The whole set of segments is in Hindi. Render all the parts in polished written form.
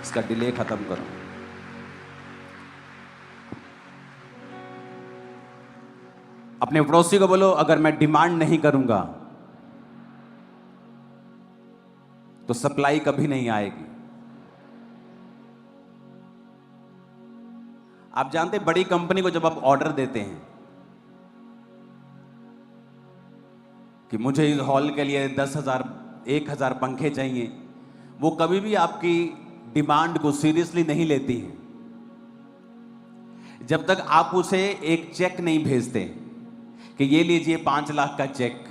इसका डिले खत्म करो। अपने पड़ोसी को बोलो, अगर मैं डिमांड नहीं करूंगा तो सप्लाई कभी नहीं आएगी। आप जानते, बड़ी कंपनी को जब आप ऑर्डर देते हैं कि मुझे इस हॉल के लिए 10,000 1,000 पंखे चाहिए, वो कभी भी आपकी डिमांड को सीरियसली नहीं लेती है जब तक आप उसे एक चेक नहीं भेजते कि ये लीजिए 5 लाख का चेक,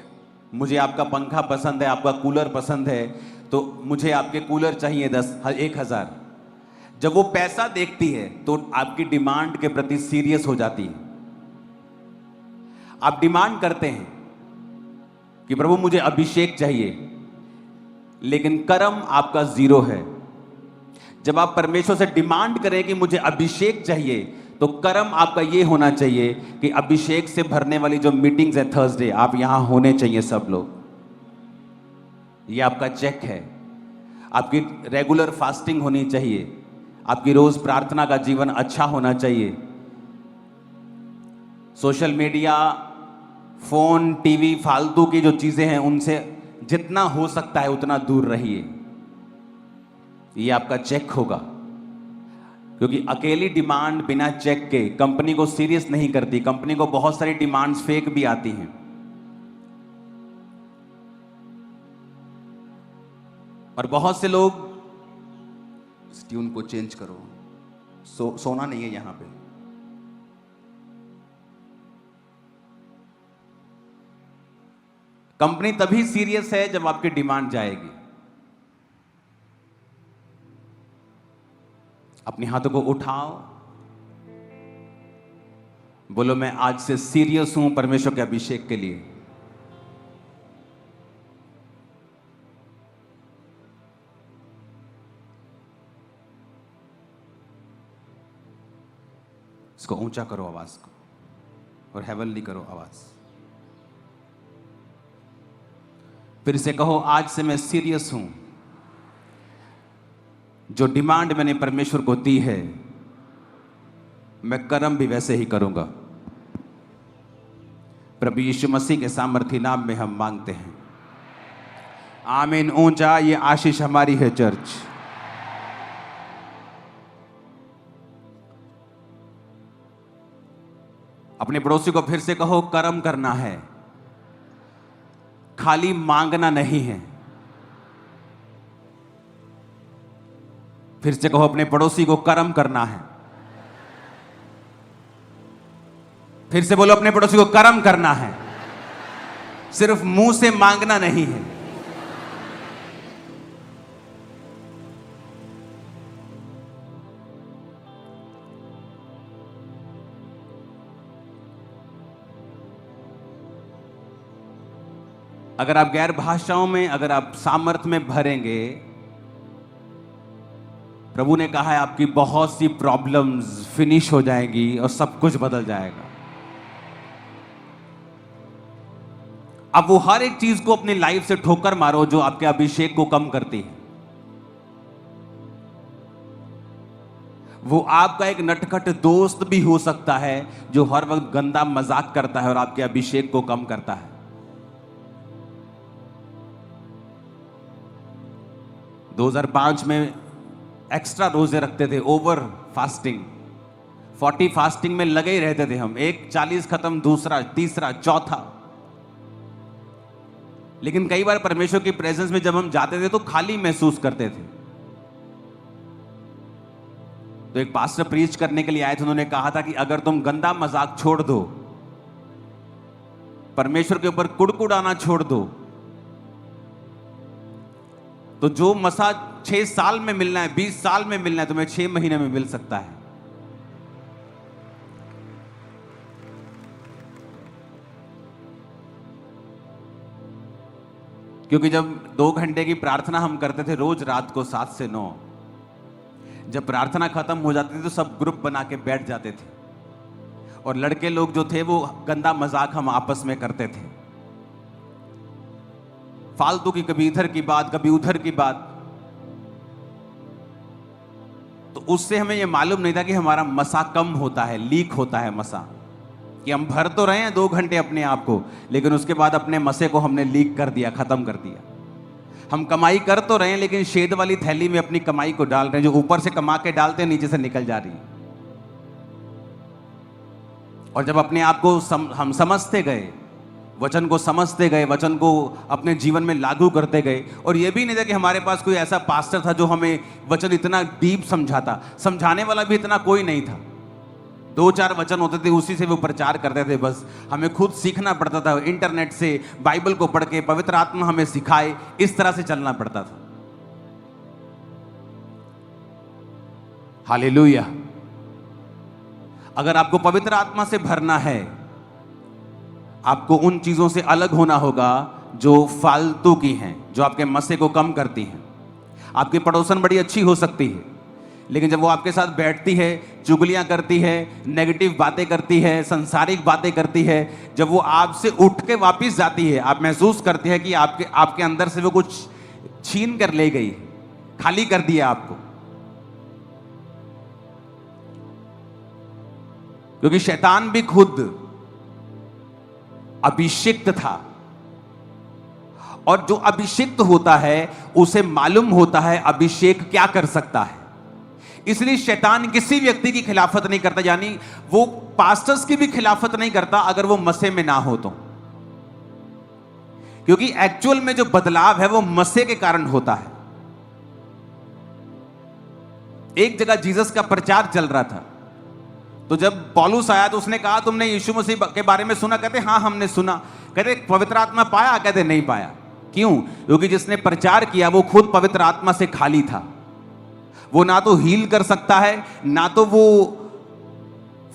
मुझे आपका पंखा पसंद है, आपका कूलर पसंद है, तो मुझे आपके कूलर चाहिए 1,000। जब वो पैसा देखती है तो आपकी डिमांड के प्रति सीरियस हो जाती है। आप डिमांड करते हैं कि प्रभु मुझे अभिषेक चाहिए, लेकिन कर्म आपका 0 है। जब आप परमेश्वर से डिमांड करें कि मुझे अभिषेक चाहिए, तो कर्म आपका ये होना चाहिए कि अभिषेक से भरने वाली जो मीटिंग्स है थर्सडे, आप यहां होने चाहिए सब लोग। ये आपका चेक है। आपकी रेगुलर फास्टिंग होनी चाहिए, आपकी रोज प्रार्थना का जीवन अच्छा होना चाहिए। सोशल मीडिया, फोन, टीवी, फालतू की जो चीजें हैं उनसे जितना हो सकता है उतना दूर रहिए। ये आपका चेक होगा, क्योंकि अकेली डिमांड बिना चेक के कंपनी को सीरियस नहीं करती। कंपनी को बहुत सारी डिमांड्स फेक भी आती हैं। और बहुत से लोग, इस ट्यून को चेंज करो, सोना नहीं है यहां पे। कंपनी तभी सीरियस है जब आपकी डिमांड जाएगी। अपने हाथों को उठाओ, बोलो मैं आज से सीरियस हूं परमेश्वर के अभिषेक के लिए। इसको ऊंचा करो आवाज को, और हेवनली करो आवाज। फिर से कहो, आज से मैं सीरियस हूं। जो डिमांड मैंने परमेश्वर को दी है, मैं कर्म भी वैसे ही करूंगा। प्रभु यीशु मसीह के सामर्थी नाम में हम मांगते हैं, आमीन। ऊंचा, ये आशीष हमारी है चर्च। अपने पड़ोसी को फिर से कहो, कर्म करना है, खाली मांगना नहीं है। फिर से कहो अपने पड़ोसी को, कर्म करना है। फिर से बोलो अपने पड़ोसी को, कर्म करना है, सिर्फ मुंह से मांगना नहीं है। अगर आप गैर भाषाओं में, अगर आप सामर्थ्य में भरेंगे, प्रभु ने कहा है आपकी बहुत सी प्रॉब्लम्स फिनिश हो जाएगी और सब कुछ बदल जाएगा। अब वो हर एक चीज को अपनी लाइफ से ठोकर मारो जो आपके अभिषेक को कम करती है। वो आपका एक नटखट दोस्त भी हो सकता है जो हर वक्त गंदा मजाक करता है और आपके अभिषेक को कम करता है। 2005 में एक्स्ट्रा रोजे रखते थे, ओवर फास्टिंग, 40 फास्टिंग में लगे ही रहते थे हम। एक 40 खत्म, दूसरा, तीसरा, चौथा। लेकिन कई बार परमेश्वर की प्रेजेंस में जब हम जाते थे तो खाली महसूस करते थे। तो एक पास्टर प्रीच करने के लिए आए थे, उन्होंने कहा था कि अगर तुम गंदा मजाक छोड़ दो, परमेश्वर के ऊपर कुड़कुड़ाना छोड़ दो, तो जो मसा 6 साल में मिलना है, 20 साल में मिलना है, तुम्हें 6 महीने में मिल सकता है। क्योंकि जब 2 घंटे की प्रार्थना हम करते थे रोज रात को 7 से 9, जब प्रार्थना खत्म हो जाती थी तो सब ग्रुप बना के बैठ जाते थे, और लड़के लोग जो थे वो गंदा मजाक हम आपस में करते थे, फालतू की, कभी इधर की बात, कभी उधर की बात। तो उससे हमें ये मालूम नहीं था कि हमारा मसा कम होता है, लीक होता है मसा, कि हम भर तो रहे हैं 2 घंटे अपने आप को, लेकिन उसके बाद अपने मसे को हमने लीक कर दिया, खत्म कर दिया। हम कमाई कर तो रहे हैं, लेकिन शेद वाली थैली में अपनी कमाई को डाल रहे हैं, जो ऊपर से कमा के डालते हैं नीचे से निकल जा रही है। और जब अपने आप को हम समझते गए, वचन को समझते गए, वचन को अपने जीवन में लागू करते गए, और यह भी नहीं था कि हमारे पास कोई ऐसा पास्टर था जो हमें वचन इतना डीप समझाता, समझाने वाला भी इतना कोई नहीं था। 2-4 वचन होते थे, उसी से वो प्रचार करते थे, बस हमें खुद सीखना पड़ता था, इंटरनेट से बाइबल को पढ़ के, पवित्र आत्मा हमें सिखाए, इस तरह से चलना पड़ता था। हालेलुया। अगर आपको पवित्र आत्मा से भरना है, आपको उन चीजों से अलग होना होगा जो फालतू की हैं, जो आपके मसे को कम करती हैं। आपकी पड़ोसन बड़ी अच्छी हो सकती है, लेकिन जब वो आपके साथ बैठती है, चुगलियां करती है, नेगेटिव बातें करती है, संसारिक बातें करती है, जब वो आपसे उठ के वापस जाती है, आप महसूस करते हैं कि आपके अंदर से वो कुछ छीन कर ले गई, खाली कर दिया आपको। क्योंकि शैतान भी खुद अभिषिक्त था, और जो अभिषिक्त होता है उसे मालूम होता है अभिषेक क्या कर सकता है। इसलिए शैतान किसी व्यक्ति की खिलाफत नहीं करता, यानी वो पास्टर्स की भी खिलाफत नहीं करता अगर वो मसे में ना हो तो, क्योंकि एक्चुअल में जो बदलाव है वो मसे के कारण होता है। एक जगह जीसस का प्रचार चल रहा था, तो जब पौलुस आया तो उसने कहा, तुमने यीशु मसीह के बारे में सुना? कहते हाँ हमने सुना। कहते पवित्र आत्मा पाया? कहते नहीं पाया। क्यों? क्योंकि जिसने प्रचार किया वो खुद पवित्र आत्मा से खाली था। वो ना तो हील कर सकता है, ना तो वो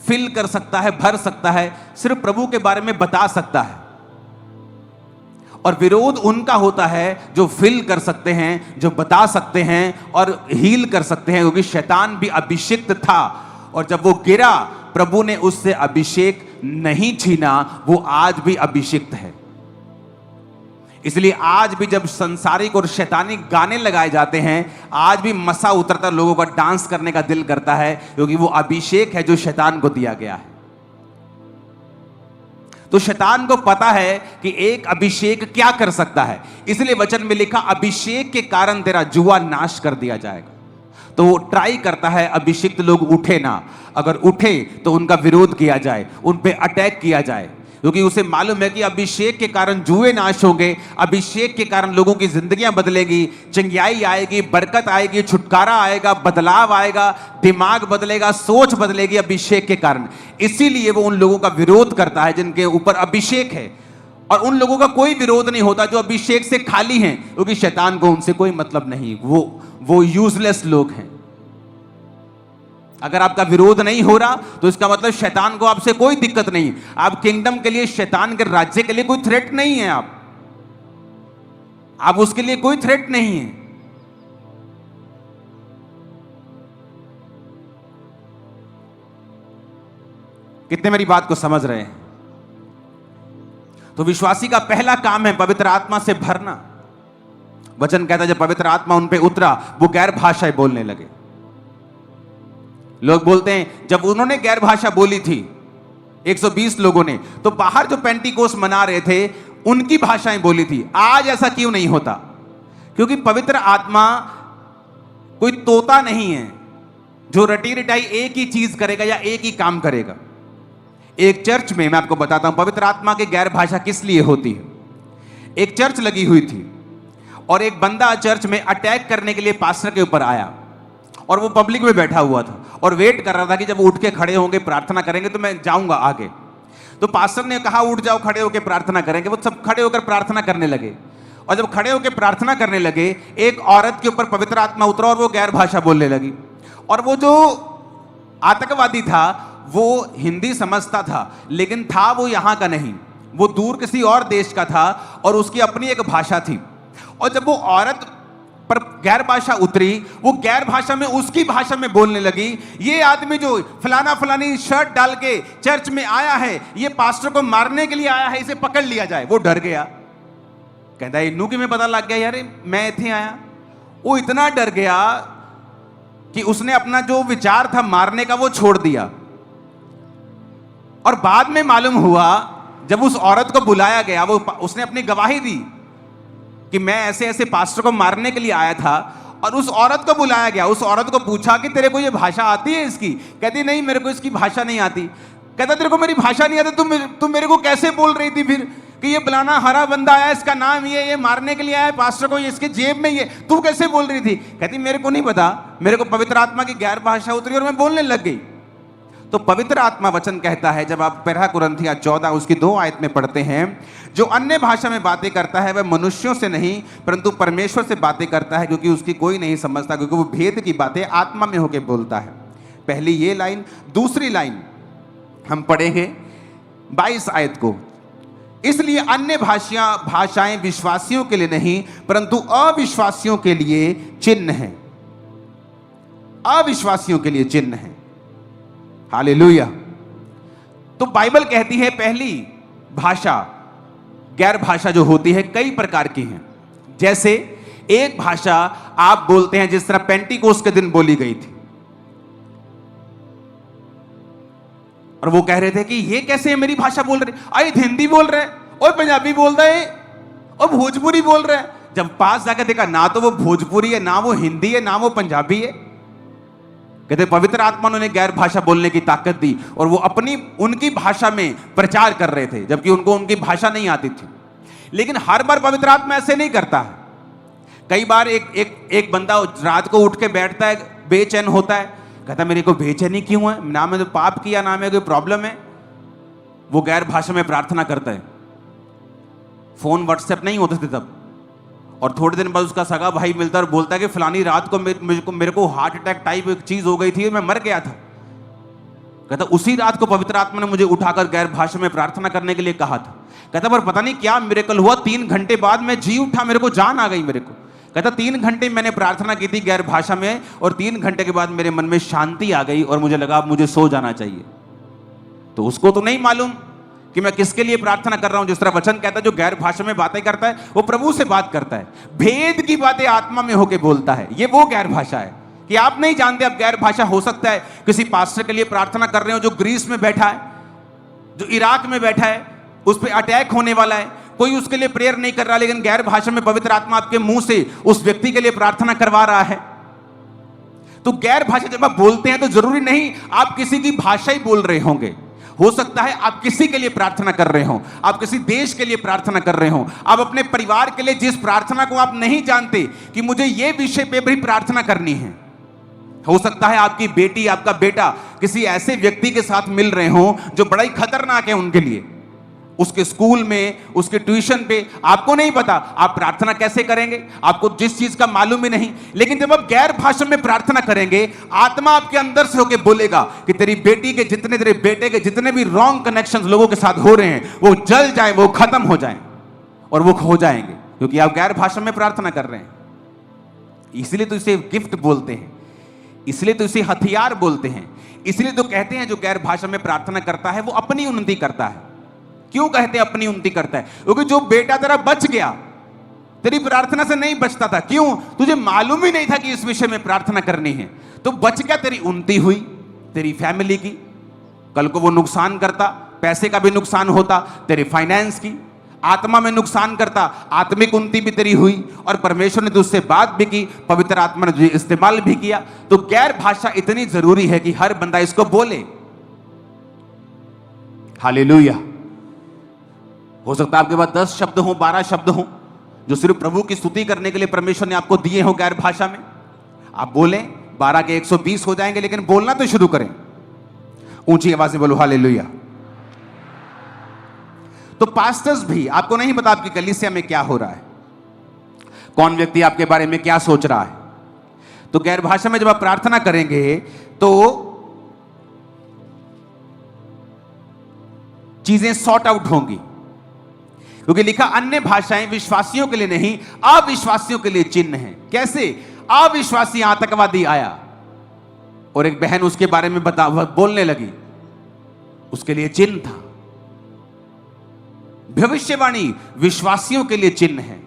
फिल कर सकता है, भर सकता है, सिर्फ प्रभु के बारे में बता सकता है। और विरोध उनका होता है जो फिल कर सकते हैं, जो बता सकते हैं और हील कर सकते हैं, क्योंकि शैतान भी अभिषिक्त था, और जब वो गिरा प्रभु ने उससे अभिषेक नहीं छीना, वो आज भी अभिषिक्त है। इसलिए आज भी जब संसारिक और शैतानी गाने लगाए जाते हैं, आज भी मसा उतरता, लोगों का डांस करने का दिल करता है, क्योंकि वो अभिषेक है जो शैतान को दिया गया है। तो शैतान को पता है कि एक अभिषेक क्या कर सकता है, इसलिए वचन में लिखा अभिषेक के कारण तेरा जुआ नाश कर दिया जाएगा। तो वो ट्राई करता है अभिषिक्त लोग उठे ना, अगर उठे तो उनका विरोध किया जाए, उन पे अटैक किया जाए, क्योंकि उसे मालूम है कि अभिषेक के कारण जुए नाश होंगे, अभिषेक के कारण लोगों की जिंदगियां बदलेगी, चंगियाई आएगी, बरकत आएगी, छुटकारा आएगा, बदलाव आएगा, दिमाग बदलेगा, सोच बदलेगी अभिषेक के कारण। इसीलिए वो उन लोगों का विरोध करता है जिनके ऊपर अभिषेक है, और उन लोगों का कोई विरोध नहीं होता जो अभिषेक से खाली हैं, क्योंकि शैतान को उनसे कोई मतलब नहीं, वो यूजलेस लोग हैं। अगर आपका विरोध नहीं हो रहा तो इसका मतलब शैतान को आपसे कोई दिक्कत नहीं। आप किंगडम के लिए, शैतान के राज्य के लिए कोई थ्रेट नहीं है, आप उसके लिए कोई थ्रेट नहीं है। कितने मेरी बात को समझ रहे हैं? तो विश्वासी का पहला काम है पवित्र आत्मा से भरना। वचन कहता है जब पवित्र आत्मा उन पे उतरा वो गैर भाषाएं बोलने लगे। लोग बोलते हैं जब उन्होंने गैर भाषा बोली थी 120 लोगों ने, तो बाहर जो पेंटिकोस मना रहे थे उनकी भाषाएं बोली थी। आज ऐसा क्यों नहीं होता? क्योंकि पवित्र आत्मा कोई तोता नहीं है जो रटी रटाई एक ही चीज करेगा या एक ही काम करेगा। एक चर्च में मैं आपको बताता हूं पवित्र आत्मा की गैर भाषा किस लिए होती है। एक चर्च लगी हुई थी और एक बंदा चर्च में अटैक करने के लिए पास्टर के ऊपर आया, और वो पब्लिक में बैठा हुआ था और वेट कर रहा था कि जब वो उठ के खड़े होंगे प्रार्थना करेंगे तो मैं जाऊंगा आगे। तो पास्टर ने कहा उठ जाओ, खड़े होकर प्रार्थना करेंगे। वो सब खड़े होकर प्रार्थना करने लगे, और जब खड़े होकर प्रार्थना करने लगे एक औरत के ऊपर पवित्र आत्मा उतरा और वो गैर भाषा बोलने लगी। और वो जो आतंकवादी था वो हिंदी समझता था, लेकिन था वो यहां का नहीं, वो दूर किसी और देश का था और उसकी अपनी एक भाषा थी। और जब वो औरत पर गैर भाषा उतरी, वो गैर भाषा में उसकी भाषा में बोलने लगी, ये आदमी जो फलाना फलानी शर्ट डाल के चर्च में आया है, ये पास्टर को मारने के लिए आया है, इसे पकड़ लिया जाए। वो डर गया, कहता इन्नू कि मैं पता लग गया यार मैं इथे आया। वो इतना डर गया, कि उसने अपना जो विचार था मारने का वो छोड़ दिया। और बाद में मालूम हुआ जब उस औरत को बुलाया गया, वो उसने अपनी गवाही दी कि मैं ऐसे ऐसे पास्टर को मारने के लिए आया था, और उस औरत को बुलाया गया। उस औरत को पूछा कि तेरे को ये भाषा आती है इसकी? कहती नहीं, मेरे को इसकी भाषा नहीं आती। कहता तेरे को मेरी भाषा नहीं आती, तुम मेरे को कैसे बोल रही थी फिर कि ये बुलाना हरा बंदा आया, इसका नाम ये मारने के लिए आया पास्टर को, ये इसके जेब में ये, तू कैसे बोल रही थी? कहती मेरे को नहीं पता, मेरे को पवित्र आत्मा की गैर भाषा उतरी और मैं बोलने लग गई। तो पवित्र आत्मा वचन कहता है, जब आप पहला कुरिन्थियों 14 उसकी 2 आयत में पढ़ते हैं, जो अन्य भाषा में बातें करता है वह मनुष्यों से नहीं परंतु परमेश्वर से बातें करता है, क्योंकि उसकी कोई नहीं समझता, क्योंकि वो भेद की बातें आत्मा में होकर बोलता है। पहली ये लाइन। दूसरी लाइन हम पढ़ेंगे 22 आयत को। इसलिए अन्य भाषाएं विश्वासियों के लिए नहीं परंतु अविश्वासियों के लिए चिन्ह है। अविश्वासियों के लिए चिन्ह है। हालेलुया। तो बाइबल कहती है पहली भाषा, गैर भाषा जो होती है कई प्रकार की हैं। जैसे एक भाषा आप बोलते हैं जिस तरह पेंटिकोस्ट के दिन बोली गई थी, और वो कह रहे थे कि ये कैसे मेरी भाषा बोल रहे, अरे हिंदी बोल रहे और पंजाबी बोल रहे और भोजपुरी बोल रहे। जब पास जाकर देखा ना तो वो भोजपुरी है, ना वो हिंदी है, ना वो पंजाबी है। कहते पवित्र आत्मा ने गैर भाषा बोलने की ताकत दी और वो अपनी उनकी भाषा में प्रचार कर रहे थे, जबकि उनको उनकी भाषा नहीं आती थी। लेकिन हर बार पवित्र आत्मा ऐसे नहीं करता है। कई बार एक बंदा रात को उठ के बैठता है, बेचैन होता है, कहता मेरे को बेचैनी क्यों है, ना मैंने पाप किया, ना मैं कोई प्रॉब्लम है। वो गैर भाषा में प्रार्थना करता है। फोन व्हाट्सएप नहीं होते थे तब, और थोड़े दिन बाद उसका सगा भाई मिलता है और बोलता है कि फलानी रात को मेरे को हार्ट अटैक टाइप एक चीज हो गई थी, मैं मर गया था। कहता उसी रात को पवित्र आत्मा ने मुझे उठाकर गैर भाषा में प्रार्थना करने के लिए कहा था। कहता पर पता नहीं क्या मिरेकल हुआ, 3 घंटे बाद मैं जी उठा, मेरे को जान आ गई मेरे को। कहता 3 घंटे मैंने प्रार्थना की थी गैर भाषा में, और 3 घंटे के बाद मेरे मन में शांति आ गई और मुझे लगा अब मुझे सो जाना चाहिए। तो उसको तो नहीं मालूम कि मैं किसके लिए प्रार्थना कर रहा हूं। जिस तरह वचन कहता है जो गैर भाषा में बातें करता है वो प्रभु से बात करता है, भेद की बातें आत्मा में होके बोलता है। ये वो गैर भाषा है कि आप नहीं जानते। अब गैर भाषा हो सकता है किसी पास्टर के लिए प्रार्थना कर रहे हो जो ग्रीस में बैठा है, जो इराक में बैठा है, उस पर अटैक होने वाला है, कोई उसके लिए प्रेयर नहीं कर रहा, लेकिन गैर भाषा में पवित्र आत्मा आपके मुंह से उस व्यक्ति के लिए प्रार्थना करवा रहा है। तो गैर भाषा जब आप बोलते हैं तो जरूरी नहीं आप किसी की भाषा ही बोल रहे होंगे। हो सकता है आप किसी के लिए प्रार्थना कर रहे हो, आप किसी देश के लिए प्रार्थना कर रहे हो, आप अपने परिवार के लिए जिस प्रार्थना को आप नहीं जानते कि मुझे यह विषय पे भी प्रार्थना करनी है। हो सकता है आपकी बेटी, आपका बेटा किसी ऐसे व्यक्ति के साथ मिल रहे हो जो बड़ा ही खतरनाक है उनके लिए, उसके स्कूल में, उसके ट्यूशन पे, आपको नहीं पता आप प्रार्थना कैसे करेंगे, आपको जिस चीज का मालूम ही नहीं। लेकिन जब आप गैर भाषा में प्रार्थना करेंगे, आत्मा आपके अंदर से होकर बोलेगा कि तेरी बेटी के जितने, तेरे बेटे के जितने भी रॉन्ग कनेक्शंस लोगों के साथ हो रहे हैं वो जल जाए, वो खत्म हो जाए और वो खो जाएंगे, क्योंकि आप गैर भाषा में प्रार्थना कर रहे हैं। इसलिए तो इसे गिफ्ट बोलते हैं, इसलिए तो इसे हथियार बोलते हैं, इसलिए तो कहते हैं जो गैर भाषा में प्रार्थना करता है वो अपनी उन्नति करता है। क्यों कहते हैं अपनी उन्नति करता है? क्योंकि जो बेटा तेरा बच गया, तेरी प्रार्थना से नहीं बचता था, क्यों? तुझे मालूम ही नहीं था कि इस विषय में प्रार्थना करनी है, तो बच गया, तेरी उन्नति हुई, तेरी फैमिली की। कल को वो नुकसान करता, पैसे का भी नुकसान होता, तेरे फाइनेंस की, आत्मा में नुकसान करता, आत्मिक उन्नति भी तेरी हुई, और परमेश्वर ने तुझसे बात भी की, पवित्र आत्मा ने तुझे इस्तेमाल भी किया। तो गैर भाषा इतनी जरूरी है कि हर बंदा इसको बोले। हालेलुया। हो सकता है आपके पास 10 शब्द हो, 12 शब्द हो, जो सिर्फ प्रभु की स्तुति करने के लिए परमेश्वर ने आपको दिए हो गैर भाषा में। आप बोलें, 12 के 120 हो जाएंगे, लेकिन बोलना तो शुरू करें। ऊंची आवाज में बोलो हालेलुया। तो पास्टर्स भी, आपको नहीं पता आपकी कलीसिया में क्या हो रहा है, कौन व्यक्ति आपके बारे में क्या सोच रहा है। तो गैर भाषा में जब आप प्रार्थना करेंगे तो चीजें सॉर्ट आउट होंगी, क्योंकि लिखा अन्य भाषाएं विश्वासियों के लिए नहीं अविश्वासियों के लिए चिन्ह है। कैसे? अविश्वासी आतंकवादी आया और एक बहन उसके बारे में बोलने लगी, उसके लिए चिन्ह था। भविष्यवाणी विश्वासियों के लिए चिन्ह है,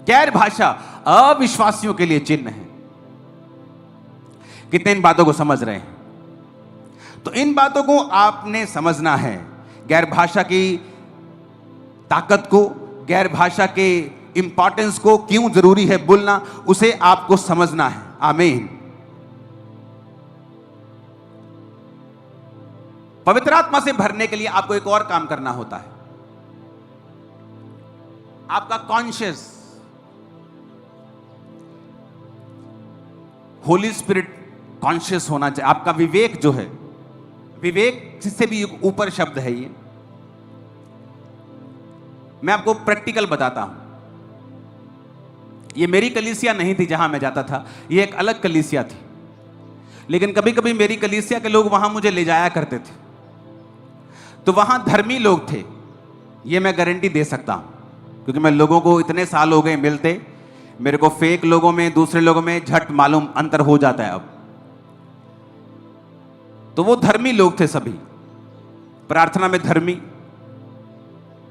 गैर भाषा अविश्वासियों के लिए चिन्ह है। कितने इन बातों को समझ रहे हैं? तो इन बातों को आपने समझना है, गैर भाषा की ताकत को, गैर भाषा के इंपॉर्टेंस को, क्यों जरूरी है बोलना, उसे आपको समझना है। आमीन। पवित्र आत्मा से भरने के लिए आपको एक और काम करना होता है। आपका कॉन्शियस, होली स्पिरिट कॉन्शियस होना चाहिए। आपका विवेक जो है, विवेक जिससे भी ऊपर शब्द है ये, मैं आपको प्रैक्टिकल बताता हूं। ये मेरी कलीसिया नहीं थी जहां मैं जाता था, ये एक अलग कलीसिया थी, लेकिन कभी कभी मेरी कलीसिया के लोग वहां मुझे ले जाया करते थे। तो वहां धर्मी लोग थे, ये मैं गारंटी दे सकता हूं, क्योंकि मैं लोगों को इतने साल हो गए मिलते, मेरे को फेक लोगों में, दूसरे लोगों में झट मालूम अंतर हो जाता है अब। तो वो धर्मी लोग थे सभी, प्रार्थना में धर्मी,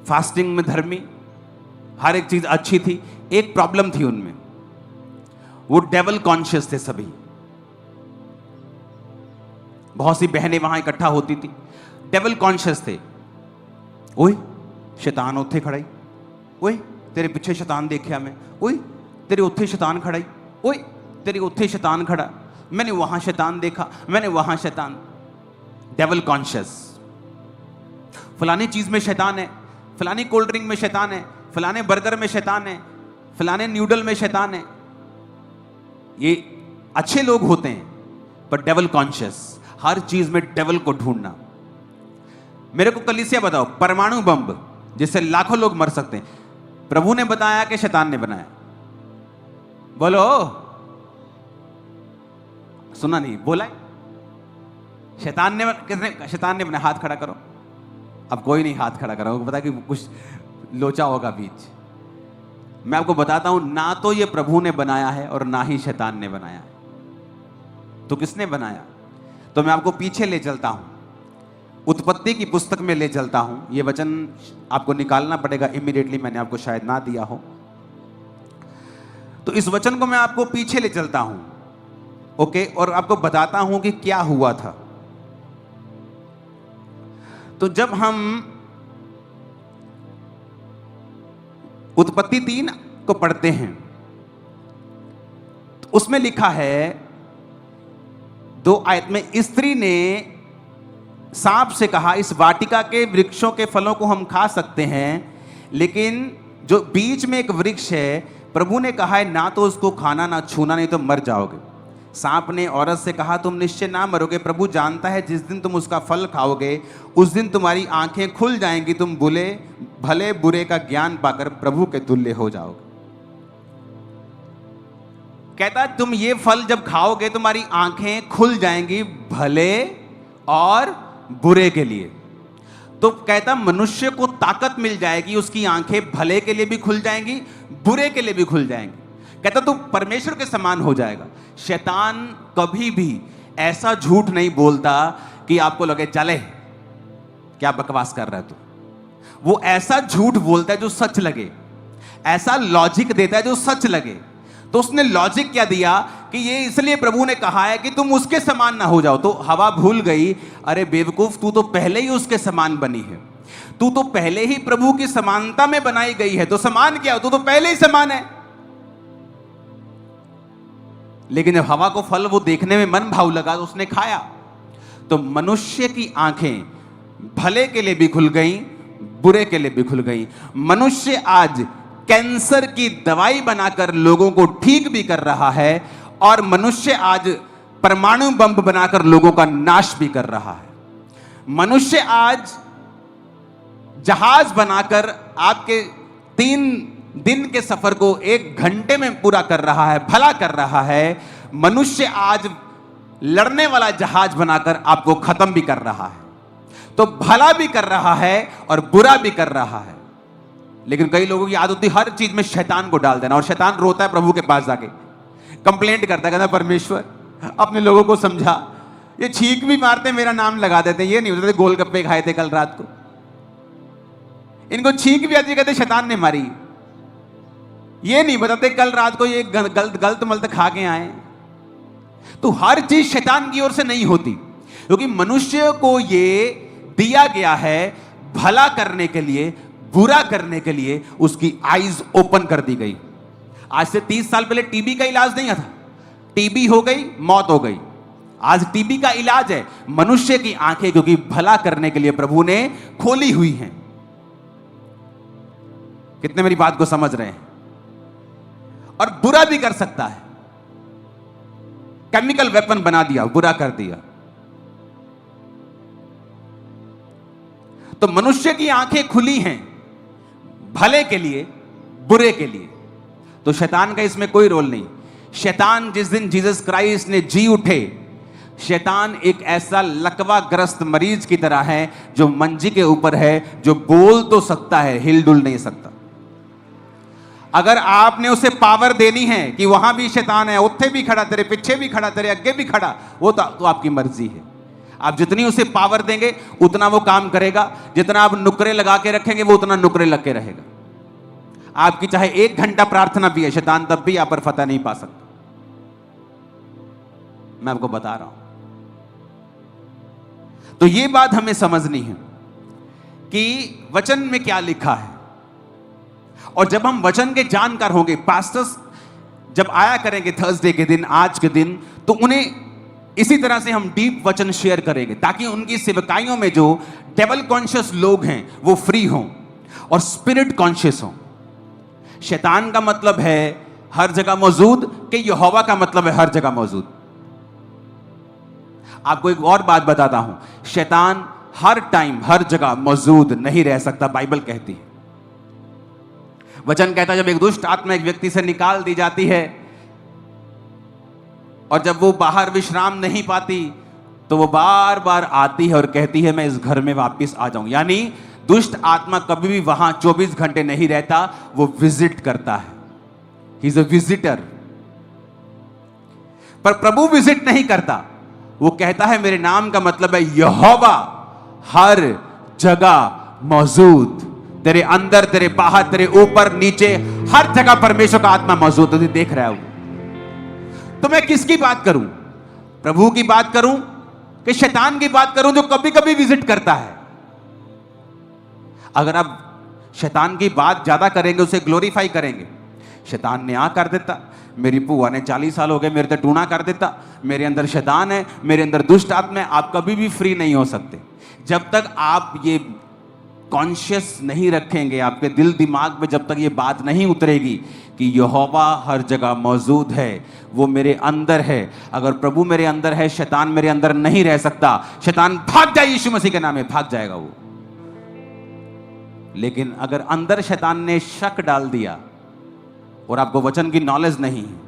फास्टिंग में धर्मी, हर एक चीज अच्छी थी। एक प्रॉब्लम थी उनमें, वो डेवल कॉन्शियस थे सभी। बहुत सी बहनें वहां इकट्ठा होती थी, डेवल कॉन्शियस थे। ओए शैतान उत्थे खड़ाई, ओए तेरे पीछे शैतान देखा मैं, ओए तेरे उत्थे शैतान खड़ाई, ओए तेरे उत्थे शैतान खड़ा, मैंने वहां शैतान देखा, मैंने वहां शैतान। डेवल कॉन्शियस, फलानी चीज में शैतान है, फलानी कोल्ड ड्रिंक में शैतान है, फलाने बर्गर में शैतान है, फलाने न्यूडल में शैतान है। ये अच्छे लोग होते हैं, पर डेवल कॉन्शियस, हर चीज में डेवल को ढूंढना। मेरे को कलीसिया बताओ, परमाणु बम जिससे लाखों लोग मर सकते हैं, प्रभु ने बताया कि शैतान ने बनाया? बोलो, सुना नहीं? बोला है शैतान ने, किसने? शैतान ने बनाया। हाथ खड़ा करो। अब कोई नहीं हाथ खड़ा करा, पता कि कुछ लोचा होगा बीच। मैं आपको बताता हूं, ना तो ये प्रभु ने बनाया है और ना ही शैतान ने बनाया है। तो किसने बनाया? तो मैं आपको पीछे ले चलता हूं, उत्पत्ति की पुस्तक में ले चलता हूं। ये वचन आपको निकालना पड़ेगा इमीडिएटली, मैंने आपको शायद ना दिया हो। तो इस वचन को मैं आपको पीछे ले चलता हूं, ओके, और आपको बताता हूं कि क्या हुआ था। तो जब हम उत्पत्ति 3 को पढ़ते हैं, तो उसमें लिखा है 2 आयत में, स्त्री ने सांप से कहा, इस वाटिका के वृक्षों के फलों को हम खा सकते हैं, लेकिन जो बीच में एक वृक्ष है, प्रभु ने कहा है ना तो उसको खाना ना छूना, नहीं तो मर जाओगे। सांप ने औरत से कहा, तुम निश्चय ना मरोगे, प्रभु जानता है जिस दिन तुम उसका फल खाओगे उस दिन तुम्हारी आंखें खुल जाएंगी, तुम भले बुरे का ज्ञान पाकर प्रभु के तुल्य हो जाओगे। कहता तुम ये फल जब खाओगे तुम्हारी आंखें खुल जाएंगी भले और बुरे के लिए। तो कहता मनुष्य को ताकत मिल जाएगी, उसकी आंखें भले के लिए भी खुल जाएंगी, बुरे के लिए भी खुल जाएंगी। कहता तू परमेश्वर के समान हो जाएगा। शैतान कभी भी ऐसा झूठ नहीं बोलता कि आपको लगे चले क्या बकवास कर रहा है तू। वो ऐसा झूठ बोलता है जो सच लगे, ऐसा लॉजिक देता है जो सच लगे। तो उसने लॉजिक क्या दिया कि ये इसलिए प्रभु ने कहा है कि तुम उसके समान ना हो जाओ। तो हवा भूल गई, अरे बेवकूफ, तू तो पहले ही उसके समान बनी है, तू तो पहले ही प्रभु की समानता में बनाई गई है, तो समान क्या हो, तू तो पहले ही समान है। लेकिन जब हवा को फल वो देखने में मन भाव लगा तो उसने खाया, तो मनुष्य की आंखें भले के लिए भी खुल गई, बुरे के लिए भी खुल गई। मनुष्य आज कैंसर की दवाई बनाकर लोगों को ठीक भी कर रहा है, और मनुष्य आज परमाणु बम बनाकर लोगों का नाश भी कर रहा है। मनुष्य आज जहाज बनाकर आपके 3 दिन के सफर को 1 घंटे में पूरा कर रहा है, भला कर रहा है। मनुष्य आज लड़ने वाला जहाज बनाकर आपको खत्म भी कर रहा है। तो भला भी कर रहा है और बुरा भी कर रहा है। लेकिन कई लोगों की आदत होती है हर चीज में शैतान को डाल देना, और शैतान रोता है प्रभु के पास जाके, कंप्लेंट करता है, कहता परमेश्वर अपने लोगों को समझा, ये छींक भी मारते मेरा नाम लगा देते, ये नहीं होता गोलगप्पे खाए थे कल रात को, इनको छींक भी आती है, कहते शैतान ने मारी। ये नहीं बताते कल रात को ये गलत मलत खा के आए, तो हर चीज शैतान की ओर से नहीं होती, क्योंकि मनुष्य को ये दिया गया है भला करने के लिए, बुरा करने के लिए उसकी आईज ओपन कर दी गई। आज से 30 साल पहले टीबी का इलाज नहीं था, टीबी हो गई मौत हो गई। आज टीबी का इलाज है मनुष्य की आंखें, क्योंकि भला करने के लिए प्रभु ने खोली हुई हैं। कितने मेरी बात को समझ रहे हैं? और बुरा भी कर सकता है, केमिकल वेपन बना दिया, बुरा कर दिया। तो मनुष्य की आंखें खुली हैं भले के लिए, बुरे के लिए। तो शैतान का इसमें कोई रोल नहीं। शैतान जिस दिन जीसस क्राइस्ट ने जी उठे, शैतान एक ऐसा लकवाग्रस्त मरीज की तरह है जो मंजी के ऊपर है, जो बोल तो सकता है, हिलडुल नहीं सकता। अगर आपने उसे पावर देनी है कि वहां भी शैतान है, उत्थे भी खड़ा, तेरे पीछे भी खड़ा, तेरे आगे भी खड़ा, वो तो आपकी मर्जी है। आप जितनी उसे पावर देंगे उतना वो काम करेगा, जितना आप नुकरे लगा के रखेंगे वो उतना नुकरे लग के रहेगा। आपकी चाहे 1 घंटा प्रार्थना भी है, शैतान तब भी आप पर फतह नहीं पा सकता। मैं आपको बता रहा हूं। तो ये बात हमें समझनी है कि वचन में क्या लिखा है। और जब हम वचन के जानकार होंगे, पास्टर्स जब आया करेंगे थर्सडे के दिन, आज के दिन, तो उन्हें इसी तरह से हम डीप वचन शेयर करेंगे, ताकि उनकी सेवकाइयों में जो डेवल कॉन्शियस लोग हैं वो फ्री हों और स्पिरिट कॉन्शियस हों। शैतान का मतलब है हर जगह मौजूद, कि यहोवा का मतलब है हर जगह मौजूद। आपको एक और बात बताता हूं, शैतान हर टाइम हर जगह मौजूद नहीं रह सकता। बाइबल कहती है, वचन कहता है, जब एक दुष्ट आत्मा एक व्यक्ति से निकाल दी जाती है और जब वो बाहर विश्राम नहीं पाती, तो वो बार बार आती है और कहती है मैं इस घर में वापस आ जाऊं। यानी दुष्ट आत्मा कभी भी वहां 24 घंटे नहीं रहता, वो विजिट करता है। He is a visitor. पर प्रभु विजिट नहीं करता, वो कहता है मेरे नाम का मतलब है यहोवा हर जगह मौजूद। तेरे अंदर, तेरे बाहर, तेरे ऊपर नीचे, हर जगह परमेश्वर का आत्मा मौजूद है। देख रहा हूं। तो मैं किसकी बात करूं? प्रभु की बात करूं कि शैतान की बात करूं, जो कभी कभी विजिट करता है? अगर आप शैतान की बात ज्यादा करेंगे, उसे ग्लोरीफाई करेंगे, शैतान ने आ कर देता, मेरी बुआ ने 40 साल हो गए मेरे तो टूना कर देता, मेरे अंदर शैतान है, मेरे अंदर दुष्ट आत्मा है। आप कभी भी फ्री नहीं हो सकते जब तक आप ये कॉन्शियस नहीं रखेंगे। आपके दिल दिमाग में जब तक ये बात नहीं उतरेगी कि यहोवा हर जगह मौजूद है, वो मेरे अंदर है। अगर प्रभु मेरे अंदर है, शैतान मेरे अंदर नहीं रह सकता। शैतान भाग जाए, यीशु मसीह के नाम में भाग जाएगा वो। लेकिन अगर अंदर शैतान ने शक डाल दिया और आपको वचन की नॉलेज नहीं है,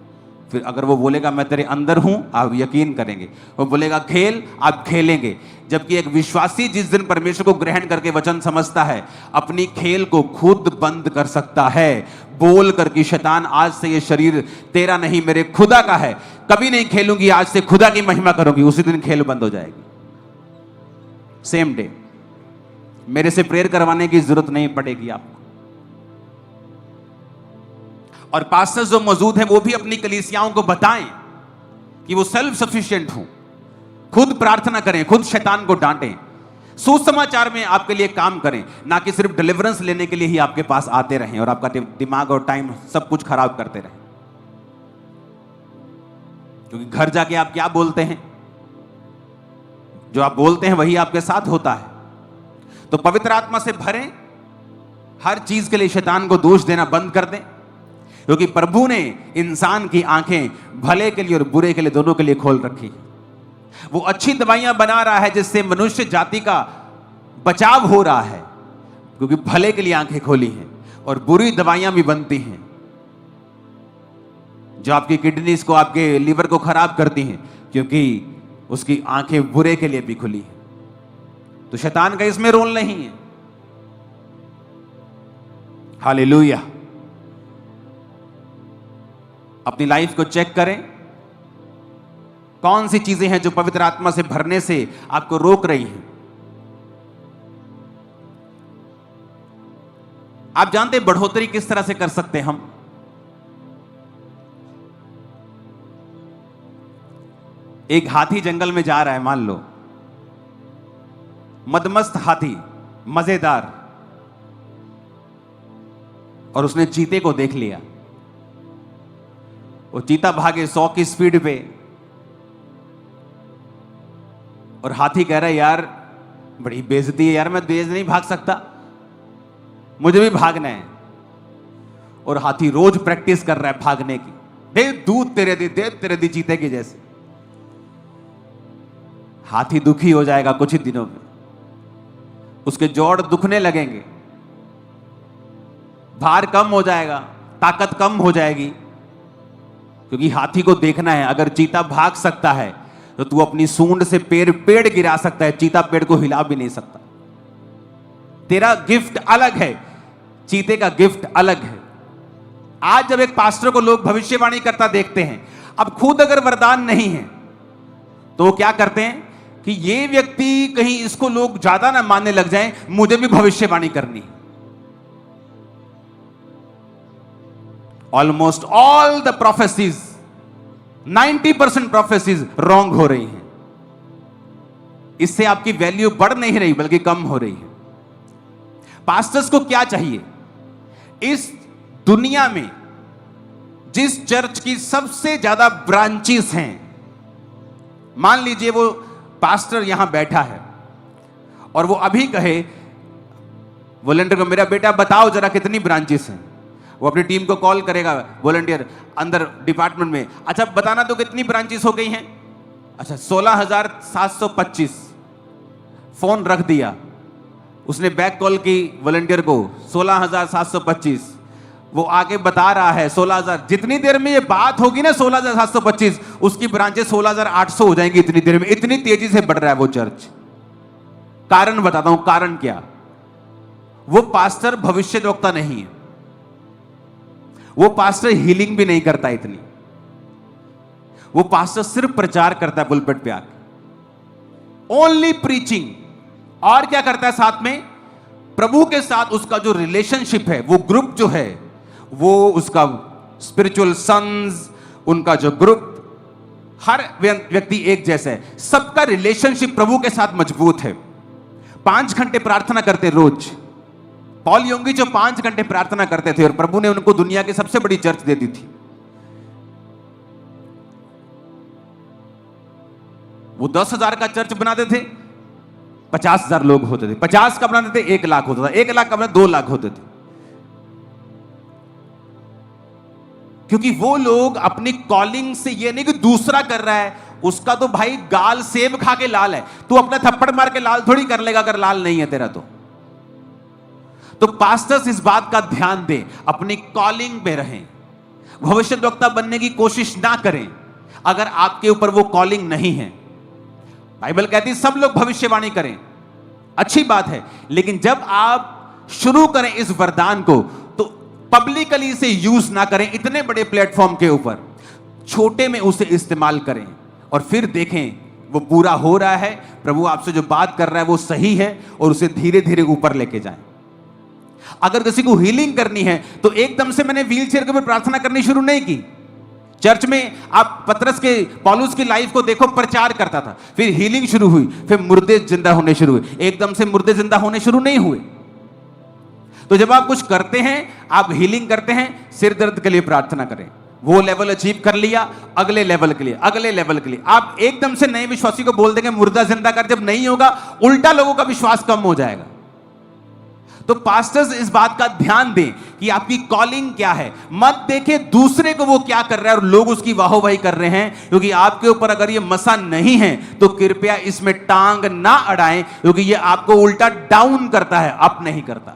फिर अगर वो बोलेगा मैं तेरे अंदर हूं, आप यकीन करेंगे। वो बोलेगा खेल, आप खेलेंगे। जबकि एक विश्वासी जिस दिन परमेश्वर को ग्रहण करके वचन समझता है, अपनी खेल को खुद बंद कर सकता है, बोल कर कि शैतान आज से ये शरीर तेरा नहीं मेरे खुदा का है, कभी नहीं खेलूंगी, आज से खुदा की महिमा करूंगी। उसी दिन खेल बंद हो जाएगी, सेम डे। मेरे से प्रेयर करवाने की जरूरत नहीं पड़ेगी आपको। और पास्टर्स जो मौजूद हैं वो भी अपनी कलीसियाओं को बताएं कि वो सेल्फ सफिशिएंट हों, खुद प्रार्थना करें, खुद शैतान को डांटें, सुसमाचार में आपके लिए काम करें, ना कि सिर्फ डिलीवरेंस लेने के लिए ही आपके पास आते रहें और आपका दिमाग और टाइम सब कुछ खराब करते रहें। क्योंकि घर जाके आप क्या बोलते हैं, जो आप बोलते हैं वही आपके साथ होता है। तो पवित्र आत्मा से भरें, हर चीज के लिए शैतान को दोष देना बंद कर दें, क्योंकि प्रभु ने इंसान की आंखें भले के लिए और बुरे के लिए दोनों के लिए खोल रखी। वो अच्छी दवाइयां बना रहा है जिससे मनुष्य जाति का बचाव हो रहा है, क्योंकि भले के लिए आंखें खोली हैं। और बुरी दवाइयां भी बनती हैं जो आपकी किडनीज को, आपके लीवर को खराब करती हैं, क्योंकि उसकी आंखें बुरे के लिए भी खुली हैं। तो शैतान का इसमें रोल नहीं है। हालेलुया। अपनी लाइफ को चेक करें, कौन सी चीजें हैं जो पवित्र आत्मा से भरने से आपको रोक रही हैं। आप जानते हैं बढ़ोतरी किस तरह से कर सकते हैं हम? एक हाथी जंगल में जा रहा है, मान लो मदमस्त हाथी, मजेदार, और उसने चीते को देख लिया। वो चीता भागे 100 की स्पीड पे, और हाथी कह रहा है यार बड़ी बेइज्जती है यार, मैं तेज नहीं भाग सकता, मुझे भी भागना है। और हाथी रोज प्रैक्टिस कर रहा है भागने की, दे दूध तेरे दी चीते की जैसे। हाथी दुखी हो जाएगा कुछ ही दिनों में, उसके जोड़ दुखने लगेंगे, भार कम हो जाएगा, ताकत कम हो जाएगी, क्योंकि हाथी को देखना है अगर चीता भाग सकता है तो तू अपनी सूंड से पेड़ गिरा सकता है, चीता पेड़ को हिला भी नहीं सकता। तेरा गिफ्ट अलग है, चीते का गिफ्ट अलग है। आज जब एक पास्टर को लोग भविष्यवाणी करता देखते हैं, अब खुद अगर वरदान नहीं है तो वो क्या करते हैं कि ये व्यक्ति कहीं इसको लोग ज्यादा ना मानने लग जाएं, मुझे भी भविष्यवाणी करनी। Almost all the prophecies, 90% prophecies wrong हो रही हैं। इससे आपकी वैल्यू बढ़ नहीं रही बल्कि कम हो रही है। पास्टर्स को क्या चाहिए? इस दुनिया में जिस चर्च की सबसे ज्यादा ब्रांचेस हैं, मान लीजिए वो पास्टर यहां बैठा है और वो अभी कहे वॉलंटियर को, मेरा बेटा बताओ जरा कितनी ब्रांचेस हैं। वो अपनी टीम को कॉल करेगा, वॉलंटियर अंदर डिपार्टमेंट में, अच्छा बताना तो कितनी ब्रांचेस हो गई हैं? अच्छा 16,725। फोन रख दिया, उसने बैक कॉल की वॉलंटियर को, 16,725। वो आगे बता रहा है 16,000। जितनी देर में ये बात होगी ना 16,725, उसकी ब्रांचेस 16,800 हो जाएंगी इतनी देर में। इतनी तेजी से बढ़ रहा है वो चर्च। कारण बताता हूं, कारण क्या? वो पास्टर भविष्यद्वक्ता नहीं है, वो पास्टर हीलिंग भी नहीं करता इतनी, वो पास्टर सिर्फ प्रचार करता है पुलपिट पे आके, ओनली प्रीचिंग। और क्या करता है साथ में? प्रभु के साथ उसका जो रिलेशनशिप है, वो ग्रुप जो है, वो उसका स्पिरिचुअल सन्स, उनका जो ग्रुप, हर व्यक्ति एक जैसा है, सबका रिलेशनशिप प्रभु के साथ मजबूत है। 5 घंटे प्रार्थना करते रोज। पॉल योंगी जो 5 घंटे प्रार्थना करते थे और प्रभु ने उनको दुनिया की सबसे बड़ी चर्च दे दी थी। वो 10,000 का चर्च बनाते थे, 50,000 लोग होते थे। 50 का बनाते थे, 1 लाख होता था। 1 लाख का बनाते 2 लाख होते थे। क्योंकि वो लोग अपनी कॉलिंग से, ये नहीं कि दूसरा कर रहा है, उसका तो भाई गाल सेब खा के लाल है, तू अपना थप्पड़ मार के लाल थोड़ी कर लेगा अगर लाल नहीं है तेरा तो पास्टर्स इस बात का ध्यान दें, अपनी कॉलिंग पे रहें, भविष्यद्वक्ता बनने की कोशिश ना करें अगर आपके ऊपर वो कॉलिंग नहीं है। बाइबल कहती है सब लोग भविष्यवाणी करें, अच्छी बात है, लेकिन जब आप शुरू करें इस वरदान को तो पब्लिकली इसे यूज ना करें, इतने बड़े प्लेटफॉर्म के ऊपर छोटे में उसे इस्तेमाल करें और फिर देखें वो पूरा हो रहा है, प्रभु आपसे जो बात कर रहा है वो सही है, और उसे धीरे धीरे ऊपर लेके जाएं। अगर किसी को हीलिंग करनी है तो एकदम से मैंने व्हीलचेयर के ऊपर प्रार्थना करनी शुरू नहीं की। चर्च में आप पतरस के, पौलुस की लाइफ को देखो, प्रचार करता था, फिर हीलिंग शुरू हुई, फिर मुर्दे जिंदा होने शुरू हुए। एकदम से मुर्दे जिंदा होने शुरू नहीं हुए। तो जब आप कुछ करते हैं, आप हीलिंग करते हैं, सिर दर्द के लिए प्रार्थना करें, वो लेवल अचीव कर लिया, अगले लेवल के लिए, अगले लेवल के लिए। आप एकदम से नए विश्वासी को बोल देंगे मुर्दा जिंदा कर, जब नहीं होगा उल्टा लोगों का विश्वास कम हो जाएगा। तो पास्टर्स इस बात का ध्यान दें कि आपकी कॉलिंग क्या है। मत देखें दूसरे को वो क्या कर रहा है और लोग उसकी वाहवाही कर रहे हैं, क्योंकि आपके ऊपर अगर ये मसा नहीं है तो कृपया इसमें टांग ना अड़ाएं, क्योंकि ये आपको उल्टा डाउन करता है, अप नहीं करता।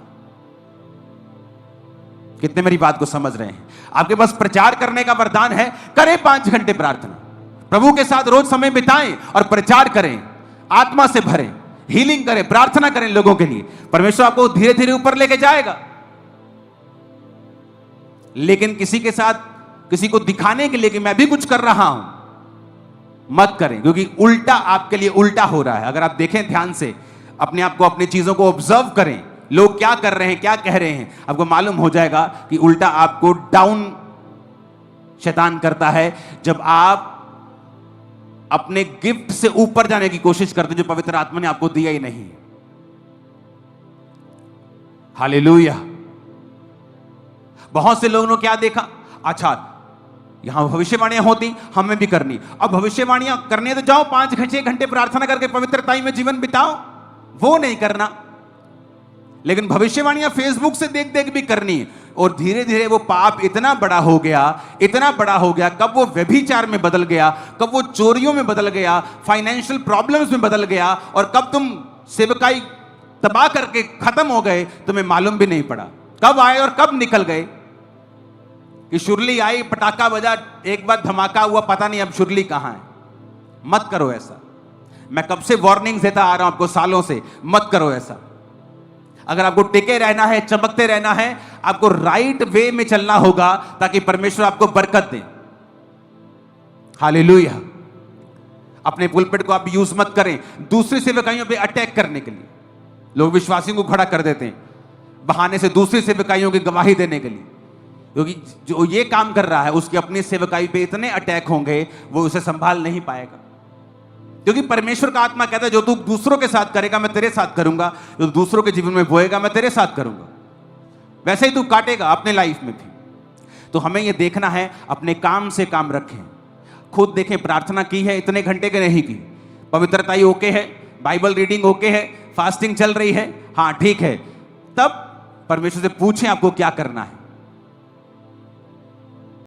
कितने मेरी बात को समझ रहे हैं? आपके पास प्रचार करने का वरदान है, करें 5 घंटे प्रार्थना, प्रभु के साथ रोज समय बिताएं और प्रचार करें, आत्मा से भरें, हीलिंग करें, प्रार्थना करें लोगों के लिए। परमेश्वर आपको धीरे धीरे ऊपर लेके जाएगा। लेकिन किसी के साथ, किसी को दिखाने के लिए कि मैं भी कुछ कर रहा हूं, मत करें, क्योंकि उल्टा आपके लिए उल्टा हो रहा है। अगर आप देखें ध्यान से, अपने आप को, अपनी चीजों को ऑब्जर्व करें, लोग क्या कर रहे हैं, क्या कह रहे हैं, आपको मालूम हो जाएगा कि उल्टा आपको डाउन शैतान करता है। जब आप अपने गिफ्ट से ऊपर जाने की कोशिश करते जो पवित्र आत्मा ने आपको दिया ही नहीं। हालेलुया। बहुत से लोगों ने क्या देखा, अच्छा यहां भविष्यवाणियां होती, हमें भी करनी। अब भविष्यवाणियां करने तो जाओ, 5-6 घंटे प्रार्थना करके पवित्रता में जीवन बिताओ, वो नहीं करना। लेकिन भविष्यवाणियां फेसबुक से देख देख भी करनी, और धीरे धीरे वो पाप इतना बड़ा हो गया, इतना बड़ा हो गया, कब वो व्यभिचार में बदल गया, कब वो चोरियों में बदल गया, फाइनेंशियल प्रॉब्लम्स में बदल गया, और कब तुम सेवकाई तबाह करके खत्म हो गए, तुम्हें मालूम भी नहीं पड़ा। कब आए और कब निकल गए। कि शुरली आई, पटाखा बजा, एक बार धमाका हुआ, पता नहीं अब शुरली कहां है। मत करो ऐसा। मैं कब से वार्निंग देता आ रहा हूं आपको, सालों से, मत करो ऐसा। अगर आपको टिके रहना है, चमकते रहना है, आपको राइट वे में चलना होगा, ताकि परमेश्वर आपको बरकत दे। हालेलुया। अपने पुलपिट को आप यूज मत करें दूसरी सेवकाइयों पे अटैक करने के लिए। लोग विश्वासियों को खड़ा कर देते हैं बहाने से दूसरी सेवकाइयों की गवाही देने के लिए, क्योंकि जो ये काम कर रहा है उसकी अपनी सेवकाई पे इतने अटैक होंगे, वो उसे संभाल नहीं पाएगा। क्योंकि परमेश्वर का आत्मा कहता है जो तू दूसरों के साथ करेगा मैं तेरे साथ करूंगा, जो दूसरों के जीवन में बोएगा मैं तेरे साथ करूंगा, वैसे ही तू काटेगा अपने लाइफ में भी। तो हमें यह देखना है, अपने काम से काम रखें। खुद देखें, प्रार्थना की है इतने घंटे के नहीं की, पवित्रता ही ओके है, बाइबल रीडिंग ओके है, फास्टिंग चल रही है, हाँ ठीक है, तब परमेश्वर से पूछें आपको क्या करना है।